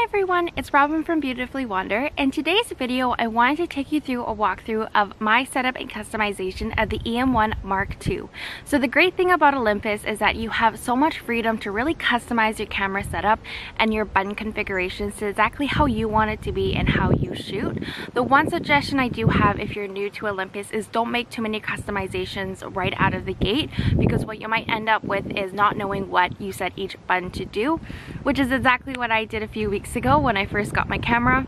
everyone, it's Robin from Beautifully Wander. In today's video, I wanted to take you through a walkthrough of my setup and customization of the EM1 Mark II. So the great thing about Olympus is that you have so much freedom to really customize your camera setup and your button configurations to exactly how you want it to be and how you shoot. The one suggestion I do have if you're new to Olympus is don't make too many customizations right out of the gate, because what you might end up with is not knowing what you set each button to do, which is exactly what I did a few weeks ago when I first got my camera.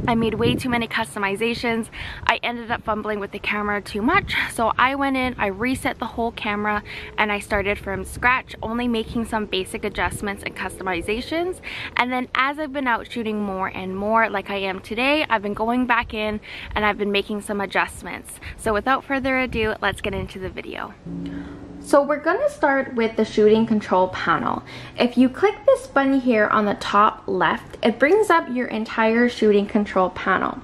I made way too many customizations. I ended up fumbling with the camera too much, so I went in, I reset the whole camera, and I started from scratch, only making some basic adjustments and customizations. And then as I've been out shooting more and more, like I am today, I've been going back in and I've been making some adjustments. So without further ado, let's get into the video. So we're going to start with the shooting control panel. If you click this button here on the top left, it brings up your entire shooting control panel.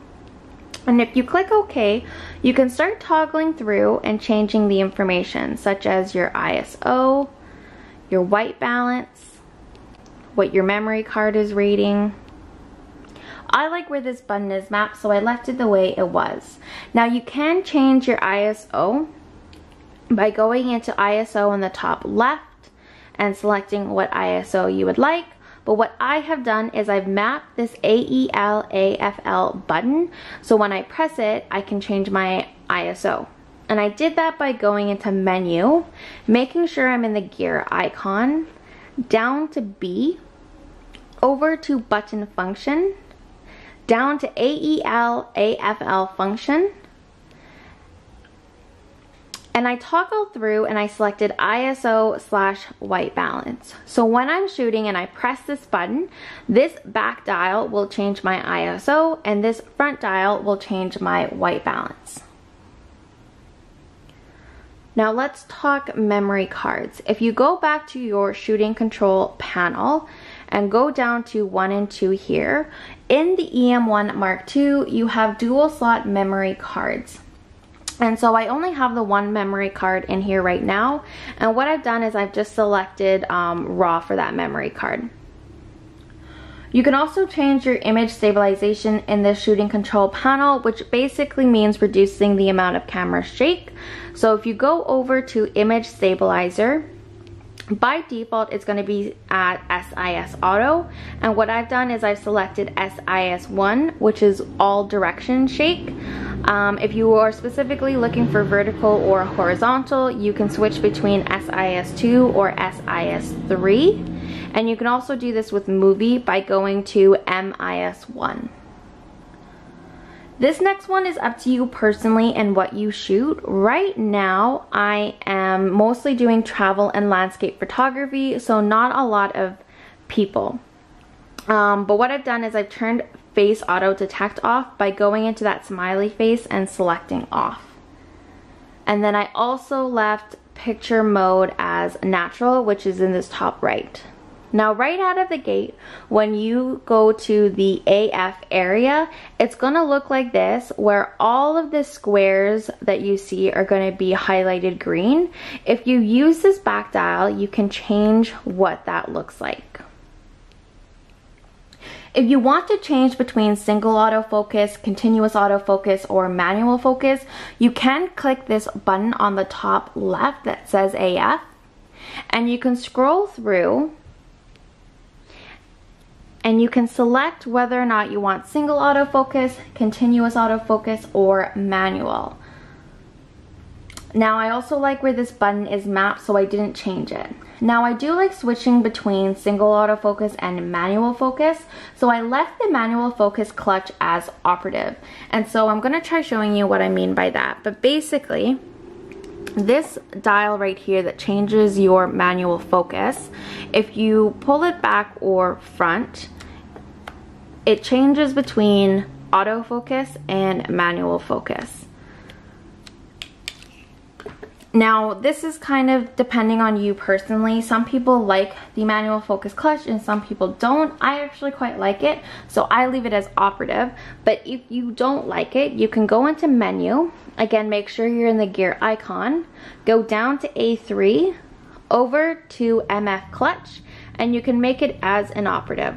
And if you click OK, you can start toggling through and changing the information, such as your ISO, your white balance, what your memory card is rating. I like where this button is mapped, so I left it the way it was. Now you can change your ISO by going into ISO on the top left and selecting what ISO you would like. But what I have done is I've mapped this AEL AFL button, so when I press it, I can change my ISO. And I did that by going into menu, making sure I'm in the gear icon, down to B, over to button function, down to AEL AFL function, and I toggled through and I selected ISO/white balance. So when I'm shooting and I press this button, this back dial will change my ISO and this front dial will change my white balance. Now let's talk memory cards. If you go back to your shooting control panel and go down to 1 and 2 here, in the EM1 Mark II, you have dual slot memory cards. And so I only have the one memory card in here right now, and what I've done is I've just selected RAW for that memory card. You can also change your image stabilization in the shooting control panel, which basically means reducing the amount of camera shake. So if you go over to image stabilizer, by default it's going to be at SIS auto, and what I've done is I've selected SIS1, which is all direction shake. If you are specifically looking for vertical or horizontal, you can switch between SIS2 or SIS3, and you can also do this with movie by going to MIS1. This next one is up to you personally and what you shoot. Right now, I am mostly doing travel and landscape photography, so not a lot of people. But what I've done is I've turned face auto detect off by going into that smiley face and selecting off. And then I also left picture mode as natural, which is in this top right. Now right out of the gate, when you go to the AF area, it's going to look like this, where all of the squares that you see are going to be highlighted green. If you use this back dial, you can change what that looks like. If you want to change between single autofocus, continuous autofocus, or manual focus, you can click this button on the top left that says AF, and you can scroll through and you can select whether or not you want single autofocus, continuous autofocus, or manual. Now I also like where this button is mapped, so I didn't change it. Now I do like switching between single autofocus and manual focus, so I left the manual focus clutch as operative. And so I'm going to try showing you what I mean by that. But basically, this dial right here that changes your manual focus, if you pull it back or front, it changes between autofocus and manual focus. Now this is kind of depending on you personally. Some people like the manual focus clutch and some people don't. I actually quite like it, so I leave it as operative. But if you don't like it, you can go into menu. Again, make sure you're in the gear icon. Go down to A3, over to MF clutch, and you can make it as an operative.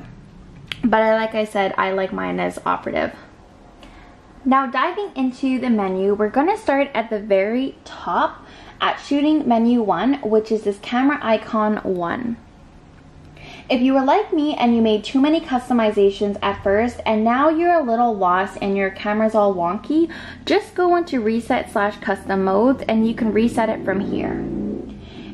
but like I said, I like mine as operative. Now diving into the menu, we're going to start at the very top at shooting menu 1, which is this camera icon 1. If you were like me and you made too many customizations at first and now you're a little lost and your camera's all wonky, just go into reset/custom modes and you can reset it from here.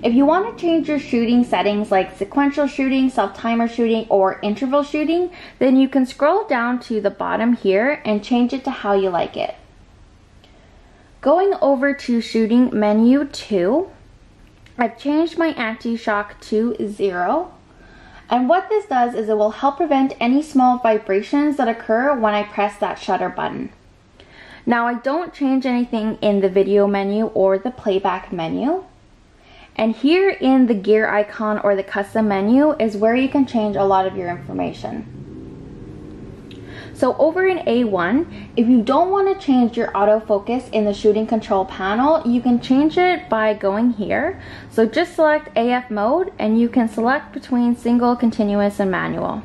If you want to change your shooting settings like sequential shooting, self-timer shooting, or interval shooting, then you can scroll down to the bottom here and change it to how you like it. Going over to shooting menu 2, I've changed my anti-shock to 0. And what this does is it will help prevent any small vibrations that occur when I press that shutter button. Now I don't change anything in the video menu or the playback menu. And here in the gear icon or the custom menu is where you can change a lot of your information. So over in A1, if you don't want to change your autofocus in the shooting control panel, you can change it by going here. So just select AF mode and you can select between single, continuous, and manual.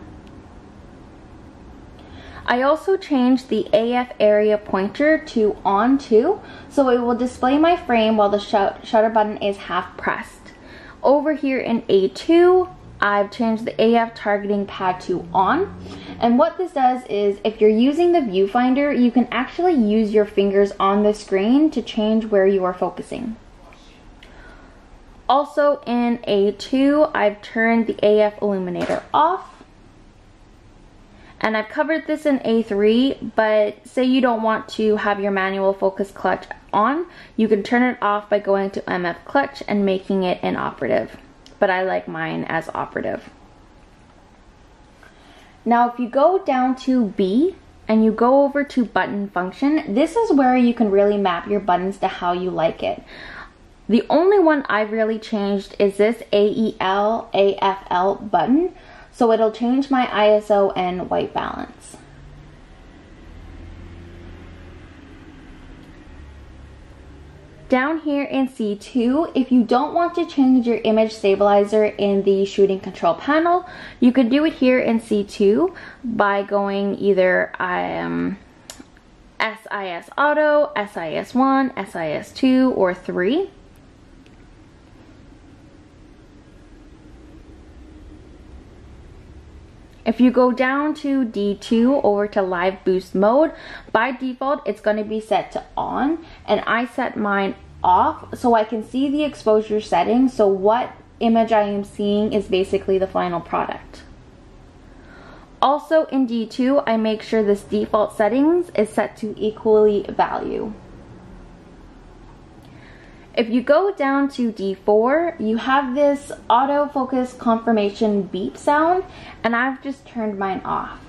I also changed the AF area pointer to on to, so it will display my frame while the shutter button is half pressed. Over here in A2, I've changed the AF targeting pad to on. And what this does is if you're using the viewfinder, you can actually use your fingers on the screen to change where you are focusing. Also in A2, I've turned the AF illuminator off. And I've covered this in A3, but say you don't want to have your manual focus clutch on, you can turn it off by going to MF clutch and making it inoperative. But I like mine as operative. Now if you go down to B and you go over to button function, this is where you can really map your buttons to how you like it. The only one I've really changed is this AEL AFL button, so it'll change my ISO and white balance. Down here in C2, if you don't want to change your image stabilizer in the shooting control panel, you could do it here in C2 by going either SIS Auto, SIS1, SIS2, or 3. If you go down to D2 over to live boost mode, by default it's going to be set to on, and I set mine off so I can see the exposure settings, so what image I am seeing is basically the final product. Also in D2, I make sure this default settings is set to equally value. If you go down to D4, you have this autofocus confirmation beep sound, and I've just turned mine off.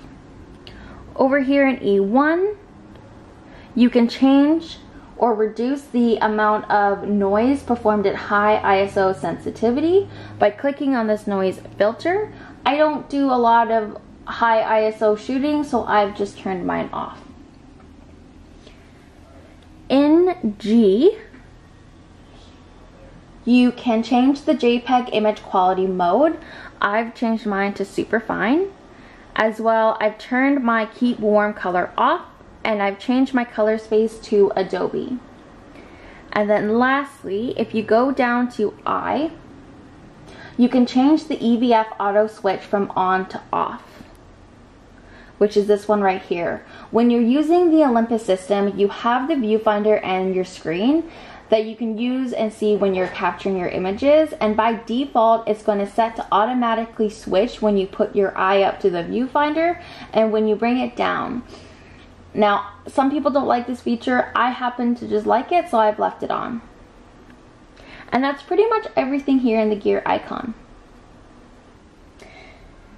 Over here in E1, you can change or reduce the amount of noise performed at high ISO sensitivity by clicking on this noise filter. I don't do a lot of high ISO shooting, so I've just turned mine off. In G, you can change the JPEG image quality mode. I've changed mine to super fine. As well, I've turned my keep warm color off, and I've changed my color space to Adobe. And then lastly, if you go down to I, you can change the EVF auto switch from on to off, which is this one right here. When you're using the Olympus system, you have the viewfinder and your screen that you can use and see when you're capturing your images, and by default it's going to set to automatically switch when you put your eye up to the viewfinder and when you bring it down. Now some people don't like this feature, I happen to just like it, so I've left it on. And that's pretty much everything here in the gear icon.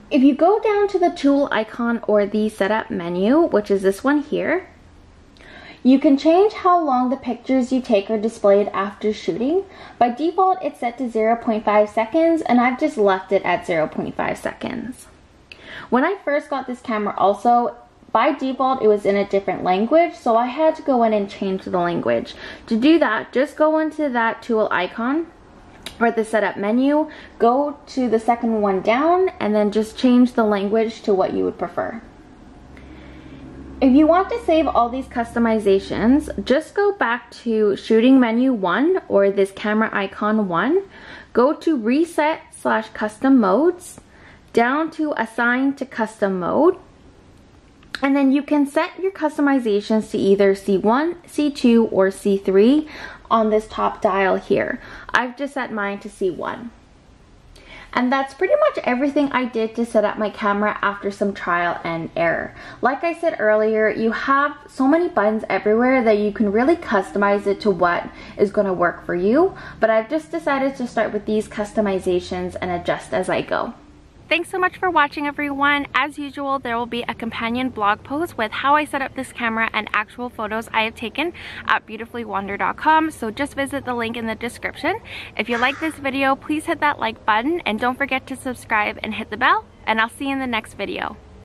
If you go down to the tool icon or the setup menu, which is this one here, you can change how long the pictures you take are displayed after shooting. By default, it's set to 0.5 seconds, and I've just left it at 0.5 seconds. When I first got this camera also, by default, it was in a different language, so I had to go in and change the language. To do that, just go into that tool icon or the setup menu, go to the second one down and then just change the language to what you would prefer. If you want to save all these customizations, just go back to shooting menu 1 or this camera icon 1, go to reset/custom modes, down to assign to custom mode, and then you can set your customizations to either C1, C2, or C3 on this top dial here. I've just set mine to C1. And that's pretty much everything I did to set up my camera after some trial and error. Like I said earlier, you have so many buttons everywhere that you can really customize it to what is going to work for you. But I've just decided to start with these customizations and adjust as I go. Thanks so much for watching, everyone. As usual, there will be a companion blog post with how I set up this camera and actual photos I have taken at beautifullywander.com, so just visit the link in the description. If you like this video, please hit that like button and don't forget to subscribe and hit the bell, and I'll see you in the next video.